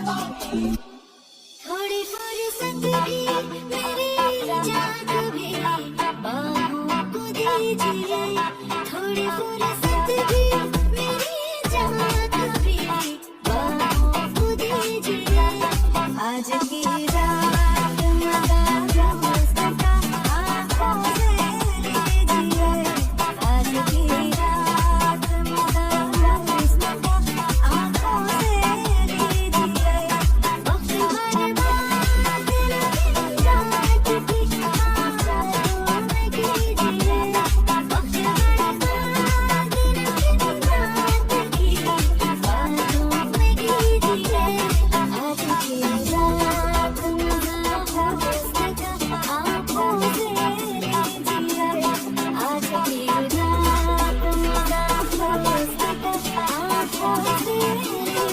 थोड़ी फुर्सत भी मेरी जाग भी बाहों को दीजिए, थोड़ी फुर्सत भी मेरी जाग भी बाहों को दीजिए। आज की रात मजा दोस्त का आंखों से लीजिए, आज की रात मजा दोस्त का आंखों से लीजिए। वक्त बर्बाद नहीं रात की आरामों में कीजिए, वक्त बर्बाद नहीं रात की बातों में कीजिए। आज की रात मजा दोस्त का आंखों से लीजिए, आज की रात मजा दोस्त का आंखों से लीजिए।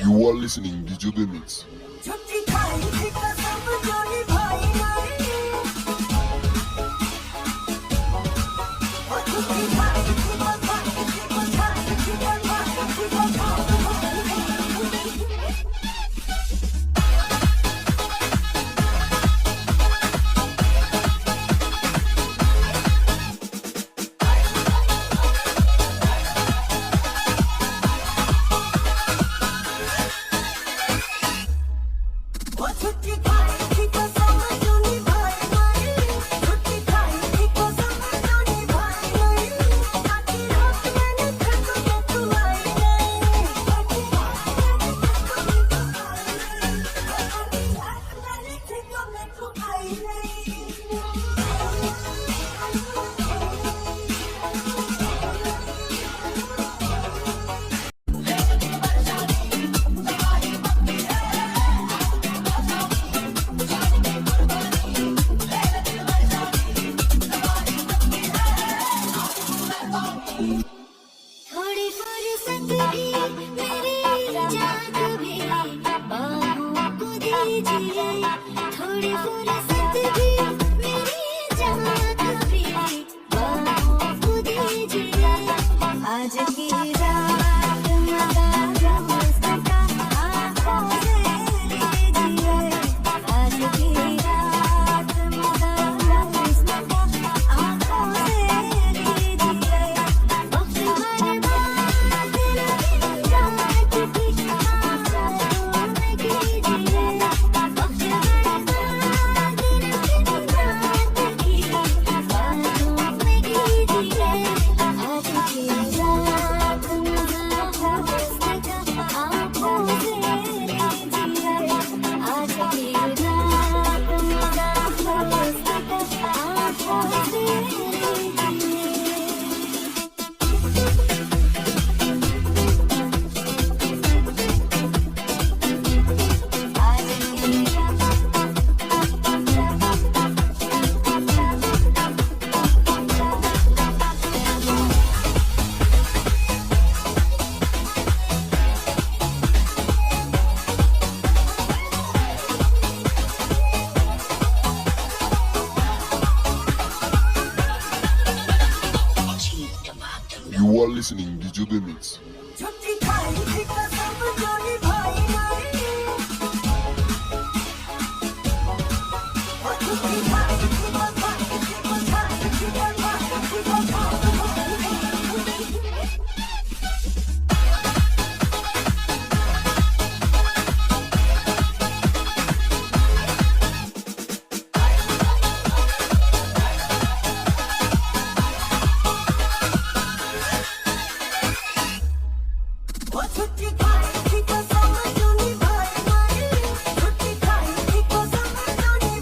You are listening to Jude Mix. छुट्टी खाई थी कसम जो निभाई नहीं, वो छुट्टी खाई थी बधाई थी बधाई थी बधाई थी बधाई। वो छुट्टी खाई थी कसम जो निभाई नहीं, छुट्टी खाई थी कसम जो निभाई नहीं। आखी रात मैंने फिर तो तू आई नहीं, आखी रात मैंने फिर तो तू आई नहीं। थोड़ी फुर्सत भी मेरी जाग भी बाहों को दीजिए, थोड़ी फुर्सत भी मेरी जाग भी बाहों को दीजिए। आज की रात मजा दोस्त का आंखों से लीजिए, आज की रात मजा दोस्त का आंखों से लीजिए। वक्त बर्बाद नहीं रात की आरामों में कीजिए, वक्त बर्बाद नहीं रात की बातों में कीजिए। आज की रात मजा दोस्त का आंखों से लीजिए, आज की रात मजा दोस्त का आंखों से लीजिए। You are listening to Jude Mix. छुट्टी खाई थी कसम जो निभाई नहीं, वो छुट्टी खाई थी बधाई थी बधाई थी बधाई थी बधाई। वो छुट्टी खाई थी कसम जो निभाई नहीं, छुट्टी खाई थी कसम जो निभाई